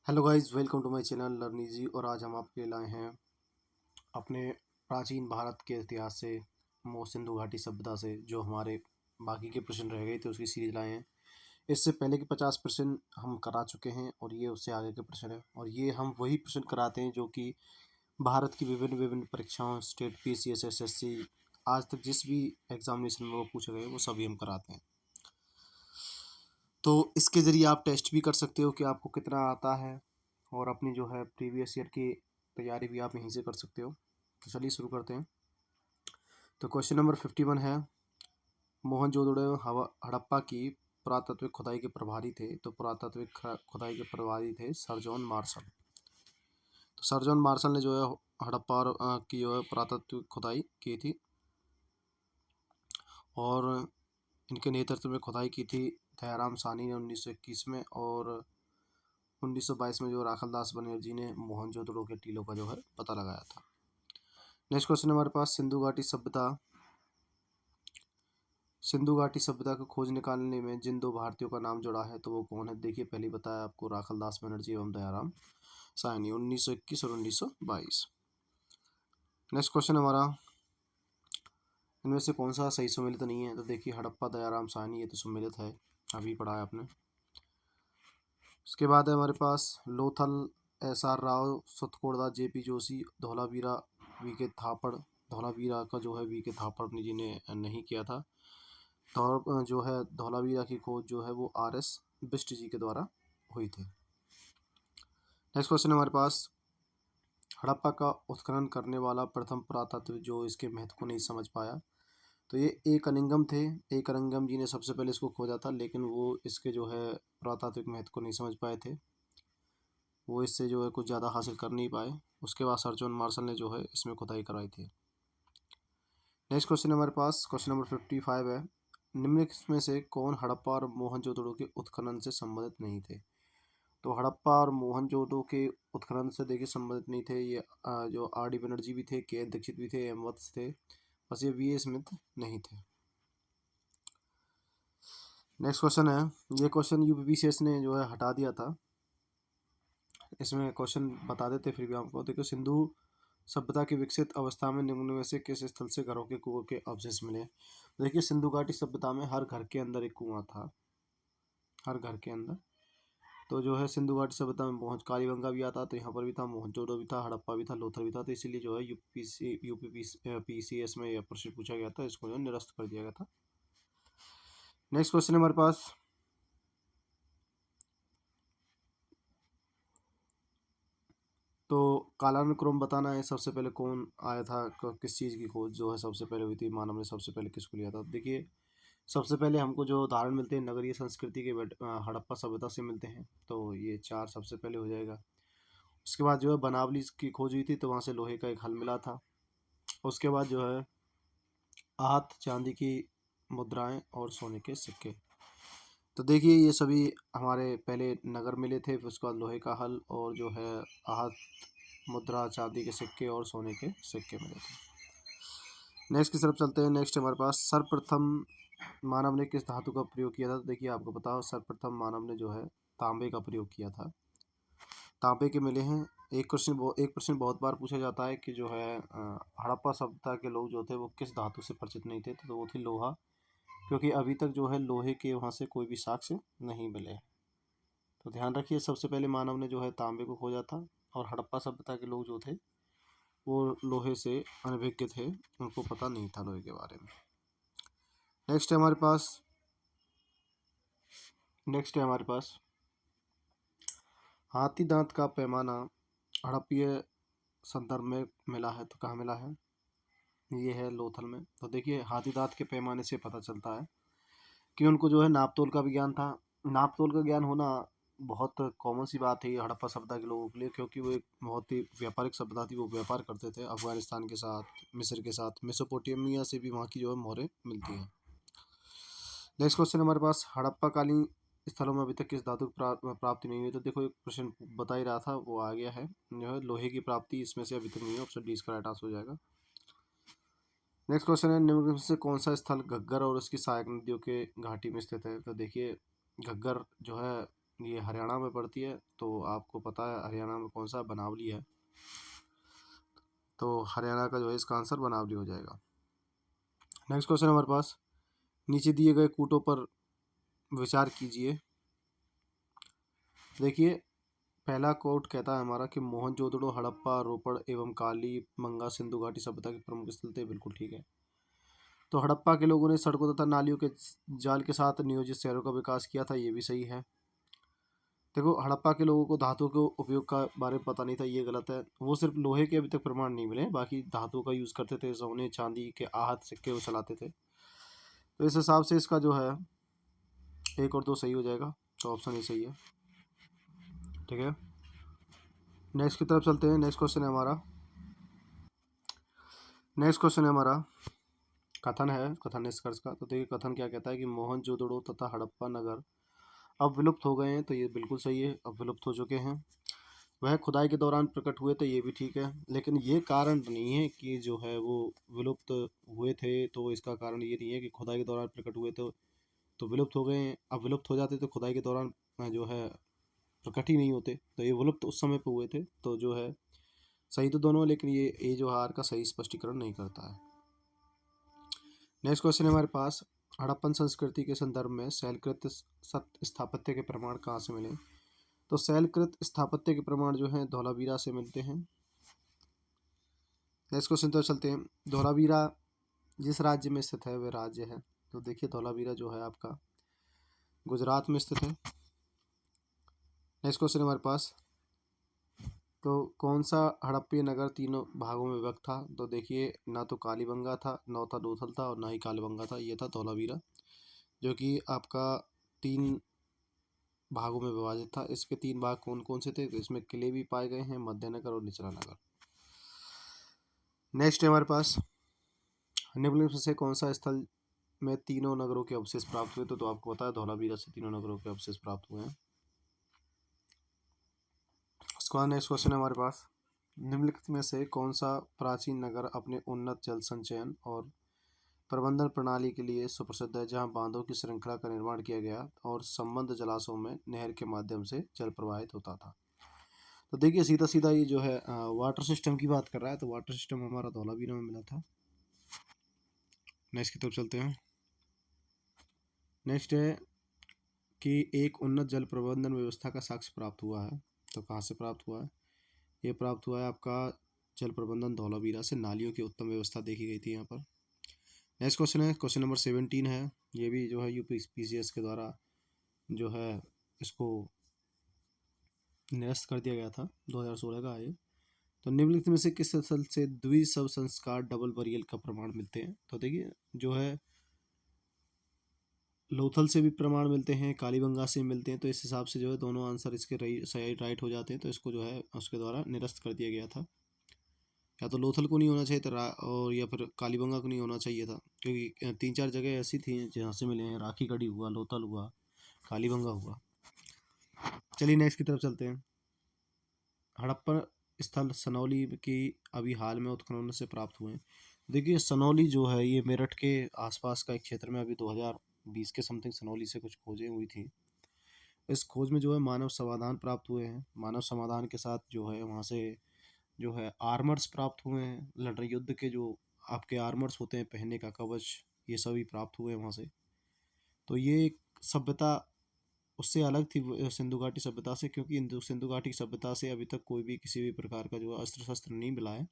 Hello guys, welcome to my channel learn easy. और आज हम आपके लाए हैं अपने प्राचीन भारत के इतिहास से, सिंधु घाटी सभ्यता से जो हमारे बाकी के प्रश्न रह गए थे उसकी सीरीज लाए हैं। इससे पहले के 50 प्रश्न हम करा चुके हैं और ये उससे आगे के प्रश्न हैं। और ये हम वही प्रश्न कराते हैं जो कि भारत की विभिन्न विभिन्न परीक्षाओं, स्टेट PCS, SSC, आज तक जिस भी एग्जामिनेशन में वो पूछे गए वो सभी हम कराते हैं। तो इसके ज़रिए आप टेस्ट भी कर सकते हो कि आपको कितना आता है, और अपनी जो है प्रीवियस ईयर की तैयारी भी आप यहीं से कर सकते हो। तो चलिए शुरू करते हैं। तो क्वेश्चन नंबर 51 है, मोहनजोदड़ो हड़प्पा की पुरातात्विक खुदाई के प्रभारी थे। तो पुरातात्विक खुदाई के प्रभारी थे सर जॉन मार्शल। तो सर जॉन मार्शल ने जो है हड़प्पा की जो है पुरातात्विक खुदाई की थी, और इनके नेतृत्व में खुदाई की थी दयाराम साहनी ने 1921 में, और 1922 में जो राखलदास बनर्जी ने मोहनजोदड़ो के टीलों का जो है पता लगाया था। नेक्स्ट क्वेश्चन हमारे पास, सिंधु घाटी सभ्यता को खोज निकालने में जिन दो भारतीयों का नाम जुड़ा है तो वो कौन है। देखिए, पहले बताया आपको, राखलदास बनर्जी एवं दयाराम साहनी, 1921 और 1922। नेक्स्ट क्वेश्चन हमारा, इनमें से कौन सा सही सुमेलित नहीं है। तो देखिए, हड़प्पा, दयाराम साहनी, ये तो सुमेलित है, अभी पढ़ा है आपने। उसके बाद है हमारे पास Lothal, SR Rao, सतकोड़दा, JP Joshi, Dholavira, VK थापड़। Dholavira का जो है VK थापड़ जी ने नहीं किया था। जो है धौलावीरा की खोज जो है वो RS बिष्ट जी के द्वारा हुई थी। नेक्स्ट क्वेश्चन हमारे पास, हड़प्पा का उत्खनन करने वाला प्रथम पुरातत्व जो इसके महत्व को नहीं समझ पाया। तो ये ए कनिंगम थे। ए कनिंगम जी ने सबसे पहले इसको खोजा था, लेकिन वो इसके जो है पुरातात्विक महत्व को नहीं समझ पाए थे, वो इससे जो है कुछ ज़्यादा हासिल कर नहीं पाए। उसके बाद सर जॉन मार्शल ने जो है इसमें खुदाई कराई थी। नेक्स्ट क्वेश्चन हमारे पास, क्वेश्चन नंबर 55 है, निम्नलिखित में से कौन हड़प्पा और मोहनजोदड़ो के उत्खनन से संबंधित नहीं थे। तो हड़प्पा और मोहनजोदड़ो के उत्खनन से देखिए संबंधित नहीं थे ये जो RD बनर्जी भी थे, KN दीक्षित भी थे, M वत्स थे, बस ये VA स्मिथ नहीं थे। नेक्स्ट क्वेश्चन है, ये क्वेश्चन UPPCS ने जो है हटा दिया था, इसमें क्वेश्चन बता देते फिर भी आपको। देखो, सिंधु सभ्यता की विकसित अवस्था में निम्न में से किस स्थल से घरों के कुओं के अवशेष मिले। देखिए, सिंधु घाटी सभ्यता में हर घर के अंदर एक कुआं था, हर घर के अंदर। तो जो है सिंधु घाटी सभ्यता में कालीबंगा भी आता, तो यहाँ पर भी था, मोहनजोदड़ो भी था, हड़प्पा भी था, लोथल भी था। तो इसीलिए जो है UPPCS में यह प्रश्न पूछा गया था, इसको जो है निरस्त कर दिया गया था। नेक्स्ट क्वेश्चन हमारे पास, तो कालानुक्रम बताना है, सबसे पहले कौन आया था, किस चीज़ की खोज जो है सबसे पहले हुई थी, मानव ने सबसे पहले किसको लिया था। देखिए, सबसे पहले हमको जो उदाहरण मिलते हैं नगरीय संस्कृति के हड़प्पा सभ्यता से मिलते हैं, तो ये 4 सबसे पहले हो जाएगा। उसके बाद जो है बनावली की खोज हुई थी, तो वहाँ से लोहे का एक हल मिला था। उसके बाद जो है आहत, चांदी की मुद्राएं और सोने के सिक्के। तो देखिए, ये सभी हमारे पहले नगर मिले थे, फिर उसके बाद लोहे का हल, और जो है आहत, मुद्रा, चांदी के सिक्के और सोने के सिक्के मिले थे। नेक्स्ट की तरफ चलते हैं। नेक्स्ट हमारे पास, सर्वप्रथम मानव ने किस धातु का प्रयोग किया था। तो देखिए, आपको पता हो, सर्वप्रथम मानव ने जो है तांबे का प्रयोग किया था। तांबे के मिले हैं। एक प्रश्न बहुत बार पूछा जाता है कि जो है हड़प्पा सभ्यता के लोग जो थे वो किस धातु से परिचित नहीं थे, तो वो थी लोहा, क्योंकि अभी तक जो है लोहे के वहाँ से कोई भी साक्ष्य नहीं मिले। तो ध्यान रखिए, सबसे पहले मानव ने जो है तांबे को खोजा था, और हड़प्पा सभ्यता के लोग जो थे वो लोहे से अनभिज्ञ थे, उनको पता नहीं था लोहे के बारे में। नेक्स्ट है हमारे पास, हाथी दांत का पैमाना हड़प्पीय संदर्भ में मिला है, तो कहाँ मिला है, ये है लोथल में। तो देखिए, हाथी दांत के पैमाने से पता चलता है कि उनको जो है नाप तोल का भी ज्ञान था। नाप तोल का ज्ञान होना बहुत कॉमन सी बात है ये हड़प्पा सभ्यता के लोगों के लिए, क्योंकि वो एक बहुत ही व्यापारिक सभ्यता थी। वो व्यापार करते थे अफगानिस्तान के साथ, मिस्र के साथ, मेसोपोटामिया से भी वहाँ की जो है मोहरें मिलती हैं। नेक्स्ट क्वेश्चन हमारे पास, हड़प्पा कालीन स्थलों में अभी तक किस धातु की प्राप्ति नहीं हुई। तो देखो, एक प्रश्न बता ही रहा था, वो आ गया है, जो है लोहे की प्राप्ति इसमें से अभी तक नहीं है। ऑप्शन डी इसका राइट आंसर हो जाएगा। नेक्स्ट क्वेश्चन है, निम्न में से कौन सा स्थल घग्गर और उसकी सहायक नदियों के घाटी में स्थित है। तो देखिए, घग्गर जो है ये हरियाणा में पड़ती है, तो आपको पता है हरियाणा में कौन सा बनावली है, तो हरियाणा का जो है इसका आंसर बनावली हो जाएगा। नेक्स्ट क्वेश्चन हमारे पास, नीचे दिए गए कूटों पर विचार कीजिए। देखिए, पहला कोट कहता है हमारा कि मोहनजोदड़ो, हड़प्पा, रोपड़ एवं कालीबंगा सिंधु घाटी सभ्यता के प्रमुख स्थल थे। बिल्कुल ठीक है। तो हड़प्पा के लोगों ने सड़कों तथा नालियों के जाल के साथ नियोजित शहरों का विकास किया था, ये भी सही है। देखो, हड़प्पा के लोगों को धातुओं के उपयोग का बारे में पता नहीं था, ये गलत है। वो सिर्फ लोहे के अभी तक प्रमाण नहीं मिले, बाकी धातुओं का यूज़ करते थे, सोने चांदी के आहत सिक्के वो चलाते थे। तो इस हिसाब से इसका जो है एक और दो सही हो जाएगा, तो ऑप्शन ए सही है। ठीक है, नेक्स्ट की तरफ चलते हैं। नेक्स्ट क्वेश्चन है हमारा, कथन है, कथन निष्कर्ष का। तो देखिए, कथन क्या कहता है कि मोहनजोदड़ो तथा हड़प्पा नगर अब विलुप्त हो गए हैं, तो ये बिल्कुल सही है, अब विलुप्त हो चुके हैं। वह खुदाई के दौरान प्रकट हुए, तो ये भी ठीक है। लेकिन ये कारण नहीं है कि जो है वो विलुप्त हुए थे, तो इसका कारण ये नहीं है कि खुदाई के दौरान प्रकट हुए तो विलुप्त हो गए हैं। अब विलुप्त हो जाते तो खुदाई के दौरान जो है प्रकट ही नहीं होते, तो ये विलुप्त उस समय पे हुए थे, तो जो है सही तो दोनों है, लेकिन ये जो हार का सही स्पष्टीकरण नहीं करता है। नेक्स्ट क्वेश्चन है हमारे पास, हड़प्पन संस्कृति के संदर्भ में शैलकृत स्थापत्य के प्रमाण कहाँ से मिले? तो शैलकृत स्थापत्य के प्रमाण जो हैं धौलावीरा से मिलते हैं। नेक्स्ट क्वेश्चन तो चलते हैं, धौलावीरा जिस राज्य में स्थित है वह राज्य है? तो देखिए, धौलावीरा जो है आपका गुजरात में स्थित है। नेक्स्ट क्वेश्चन हमारे पास, तो कौन सा हड़प्पीय नगर तीनों भागों में विभक्त था? तो देखिए, ना तो कालीबंगा था, ना था लोथल था, और ना ही कालीबंगा था, ये था धौलावीरा, जो कि आपका तीन भागों में विभाजित था। इसके तीन भाग कौन कौन से थे? तो इसमें किले भी पाए गए हैं, मध्यनगर और निचला नगर। नेक्स्ट है हमारे पास, निम्नलिखित में से कौन सा स्थल में तीनों नगरों के अवशेष प्राप्त हुए? तो आपको पता है धौलावीरा से तीनों नगरों के अवशेष प्राप्त हुए हैं। उसके बाद नेक्स्ट क्वेश्चन है हमारे पास, निम्नलिखित में से कौन सा प्राचीन नगर अपने उन्नत जल संचयन और प्रबंधन प्रणाली के लिए सुप्रसिद्ध है, जहां बांधों की श्रृंखला का निर्माण किया गया और संबंध जलाशयों में नहर के माध्यम से जल प्रवाहित होता था? तो देखिए, सीधा सीधा ये जो है वाटर सिस्टम की बात कर रहा है, तो वाटर सिस्टम हमारा धौलावीरा में मिला था। नेक्स्ट की तरफ चलते हैं। नेक्स्ट है कि एक उन्नत जल प्रबंधन व्यवस्था का साक्ष्य प्राप्त हुआ है, तो कहाँ से प्राप्त हुआ है? ये प्राप्त हुआ है आपका जल प्रबंधन धौलावीरा से, नालियों की उत्तम व्यवस्था देखी गई थी यहाँ पर। नेक्स्ट क्वेश्चन है, क्वेश्चन नंबर 17 है, ये भी जो है यूपीपीसीएस के द्वारा जो है इसको निरस्त कर दिया गया था, 2016 का है। तो निम्नलिखित में से किस स्थल से द्विशव संस्कार डबल बरियल का प्रमाण मिलते हैं? तो देखिए, जो है लोथल से भी प्रमाण मिलते हैं, कालीबंगा से भी मिलते हैं, तो इस हिसाब से जो है दोनों आंसर इसके सही राइट हो जाते हैं, तो इसको जो है उसके द्वारा निरस्त कर दिया गया था। या तो लोथल को नहीं होना चाहिए था, और या फिर कालीबंगा को नहीं होना चाहिए था, क्योंकि तीन चार जगह ऐसी थी जहाँ से मिले हैं, राखी गढ़ी हुआ, लोथल हुआ, कालीबंगा हुआ। चलिए नेक्स्ट की तरफ चलते हैं। हड़प्पन स्थल सनौली की अभी हाल में उत्खनन से प्राप्त हुए हैं। देखिए, सनौली जो है ये मेरठ के आसपास का एक क्षेत्र में अभी 2020 के समथिंग सनौली से कुछ खोजें हुई थी। इस खोज में जो है मानव समाधान प्राप्त हुए हैं, मानव समाधान के साथ जो है वहाँ से जो है आर्मर्स प्राप्त हुए हैं, लड़ाई युद्ध के जो आपके आर्मर्स होते हैं, पहनने का कवच, ये सभी प्राप्त हुए हैं वहाँ से। तो ये एक सभ्यता उससे अलग थी सिंधु घाटी सभ्यता से, क्योंकि सिंधु घाटी सभ्यता से अभी तक कोई भी किसी भी प्रकार का जो अस्त्र शस्त्र नहीं मिला है,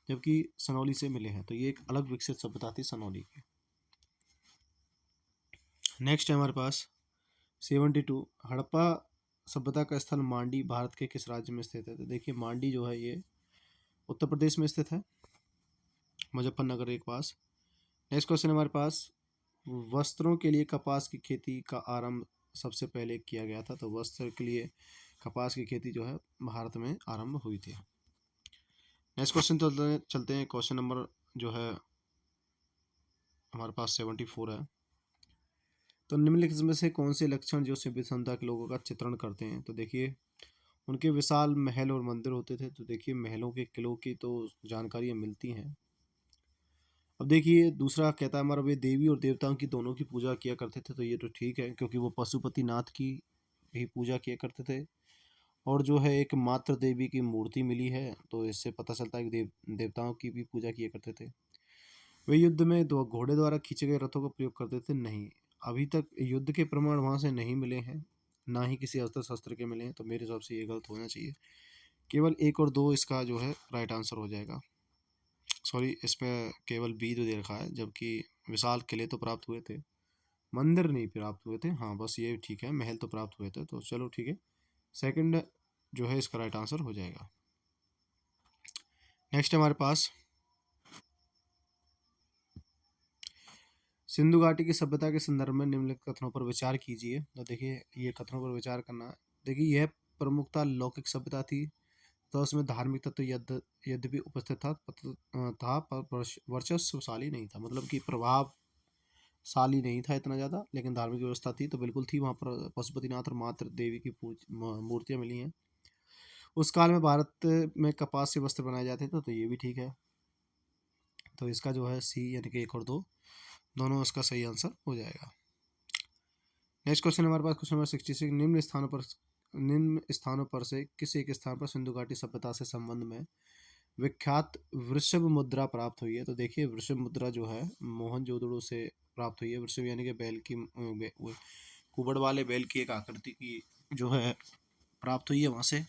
जबकि सनौली से मिले हैं, तो ये एक अलग विकसित सभ्यता थी सनौली की। नेक्स्ट है हमारे पास 72, हड़प्पा सभ्यता का स्थल मांडी भारत के किस राज्य में स्थित है? तो देखिए, मांडी जो है ये उत्तर प्रदेश में स्थित है, मुजफ्फरनगर के पास। नेक्स्ट क्वेश्चन हमारे पास, वस्त्रों के लिए कपास की खेती का आरंभ सबसे पहले किया गया था? तो वस्त्र के लिए कपास की खेती जो है भारत में आरंभ हुई थी। नेक्स्ट क्वेश्चन चलते हैं। क्वेश्चन नंबर जो है हमारे पास 74 है। तो निम्नलिखित में से कौन से लक्षण जो सीमित क्षमता के लोगों का चित्रण करते हैं? तो देखिए, उनके विशाल महल और मंदिर होते थे, तो देखिए महलों के किलों की तो जानकारियाँ मिलती हैं। अब देखिए, दूसरा कहता है हमारा वे देवी और देवताओं की दोनों की पूजा किया करते थे, तो ये तो ठीक है, क्योंकि वो पशुपति नाथ की ही पूजा किया करते थे। और जो है एक मात्र देवी की मूर्ति मिली है, तो इससे पता चलता है कि देवताओं की भी पूजा किया करते थे। वे युद्ध में दो घोड़े द्वारा खींचे गए रथों का प्रयोग करते थे? नहीं, अभी तक युद्ध के प्रमाण वहाँ से नहीं मिले हैं, ना ही किसी अस्त्र शस्त्र के मिले हैं, तो मेरे हिसाब से ये गलत होना चाहिए। केवल 1 और 2 इसका जो है राइट आंसर हो जाएगा। सॉरी, इसमें केवल बी तो दे रखा है, जबकि विशाल किले तो प्राप्त हुए थे, मंदिर नहीं प्राप्त हुए थे। हाँ बस ये ठीक है, महल तो प्राप्त हुए थे, तो चलो ठीक है, सेकंड जो है इसका राइट आंसर हो जाएगा। नेक्स्ट हमारे पास सिंधु घाटी की सभ्यता के संदर्भ में निम्नलिखित कथनों पर विचार कीजिए। तो देखिए ये कथनों पर विचार करना है। देखिए यह प्रमुखता लौकिक सभ्यता थी, तो उसमें धार्मिक तत्व यद्यपि उपस्थित था पर वर्चस्वशाली नहीं था, मतलब कि प्रभावशाली नहीं था इतना ज़्यादा, लेकिन धार्मिक व्यवस्था थी तो बिल्कुल थी। वहाँ पर पशुपतिनाथ और मातृ देवी की मूर्तियाँ मिली हैं। उस काल में भारत में कपास से वस्त्र बनाए जाते थे, तो ये भी ठीक है। तो इसका जो है सी यानी कि 1 और 2 दोनों इसका सही आंसर हो जाएगा। नेक्स्ट क्वेश्चन हमारे पास क्वेश्चन नंबर 66, निम्न स्थानों पर से किस एक स्थान पर सिंधु घाटी सभ्यता से संबंध में विख्यात वृषभ मुद्रा प्राप्त हुई है? तो देखिए वृषभ मुद्रा जो है मोहनजोदड़ो से प्राप्त हुई है। वृषभ यानी कि बैल की कुबड़ वाले बैल की एक आकृति की जो है प्राप्त हुई है वहां से।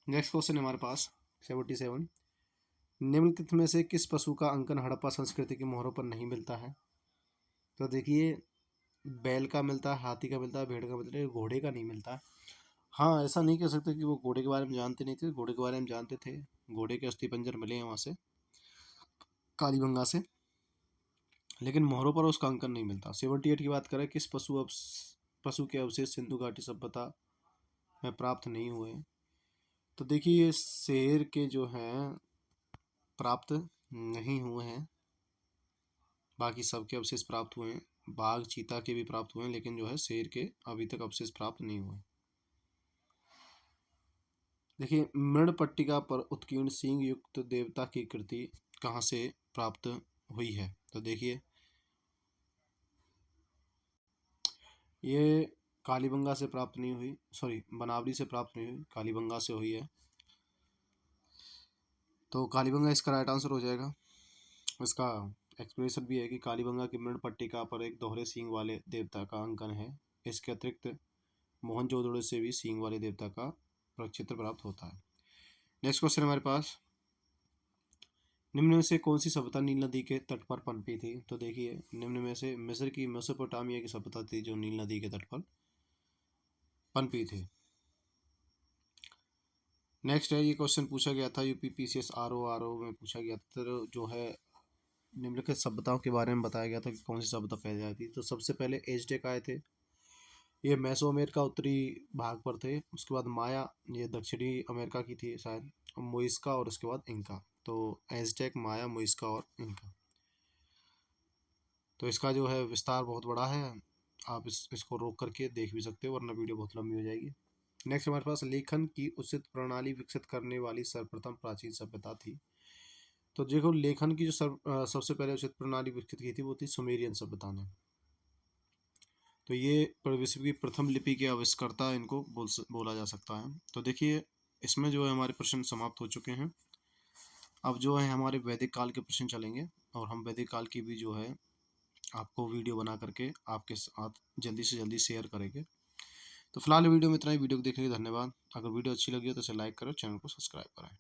नेक्स्ट क्वेश्चन हमारे पास 77, निम्नलिखित में से किस पशु का अंकन हड़प्पा संस्कृति के मोहरों पर नहीं मिलता है? तो देखिए बैल का मिलता है, हाथी का मिलता है, भेड़ का मिलता है, घोड़े का नहीं मिलता है। हाँ ऐसा नहीं कह सकते कि वो घोड़े के बारे में जानते नहीं थे, घोड़े के बारे में जानते थे। घोड़े के अस्थि पंजर मिले हैं वहाँ से कालीबंगा से, लेकिन मोहरों पर उसका अंकन नहीं मिलता। 78 की बात करें, किस पशु के अवशेष सिंधु घाटी सभ्यता में प्राप्त नहीं हुए? तो देखिए शेर के जो हैं प्राप्त नहीं हुए हैं, बाकी सबके अवशेष प्राप्त हुए हैं। बाघ चीता के भी प्राप्त हुए हैं, लेकिन जो है शेर के अभी तक अवशेष प्राप्त नहीं हुए। देखिए मृण पट्टिका पर उत्कीर्ण सींग युक्त देवता की कृति कहाँ से प्राप्त हुई है? तो देखिए ये कालीबंगा से प्राप्त नहीं हुई, सॉरी बनावली से प्राप्त नहीं हुई, कालीबंगा से हुई है। तो कालीबंगा इसका राइट आंसर हो जाएगा। इसका एक्सप्लेनेशन भी है कि कालीबंगा की मृण पट्टिका पर एक दोहरे सींग वाले देवता का अंकन है। इसके अतिरिक्त मोहनजोदड़ो से भी सींग वाले देवता का प्रक्षेत्र प्राप्त होता है। नेक्स्ट क्वेश्चन हमारे पास, निम्न में से कौन सी सभ्यता नील नदी के तट पर पनपी थी? तो देखिए निम्न में से मिस्र की मेसोपोटामिया की सभ्यता थी जो नील नदी के तट पर पनपी थी। नेक्स्ट है, ये क्वेश्चन पूछा गया था यूपीपीसीएस आरओ में पूछा गया था, तो जो है निम्नलिखित सभ्यताओं के बारे में बताया गया था कि कौन सी सभ्यता फैल आई थी। तो सबसे पहले एज़टेक आए थे, ये मैसो अमेरिका उत्तरी भाग पर थे। उसके बाद माया, ये दक्षिणी अमेरिका की थी शायद, मोइस्का, और उसके बाद इंका। तो एज़टेक, माया, मोइस्का और इंका। तो इसका जो है विस्तार बहुत बड़ा है, आप इसको रोक करके देख भी सकते हो, वरना वीडियो बहुत लंबी हो जाएगी। नेक्स्ट हमारे पास लेखन की उचित प्रणाली विकसित करने वाली सर्वप्रथम प्राचीन सभ्यता थी। तो देखो लेखन की जो सबसे पहले उचित प्रणाली विकसित की थी वो थी सुमेरियन सभ्यता ने। तो ये विश्व की प्रथम लिपि के आविष्कर्ता इनको बोला जा सकता है। तो देखिए इसमें जो है हमारे प्रश्न समाप्त हो चुके हैं। अब जो है हमारे वैदिक काल के प्रश्न चलेंगे, और हम वैदिक काल की भी जो है आपको वीडियो बना करके आपके साथ जल्दी से जल्दी शेयर करेंगे। तो फिलहाल वीडियो में इतना ही। वीडियो को देखने के लिए धन्यवाद। अगर वीडियो अच्छी लगी हो तो इसे लाइक करो, चैनल को सब्सक्राइब करें।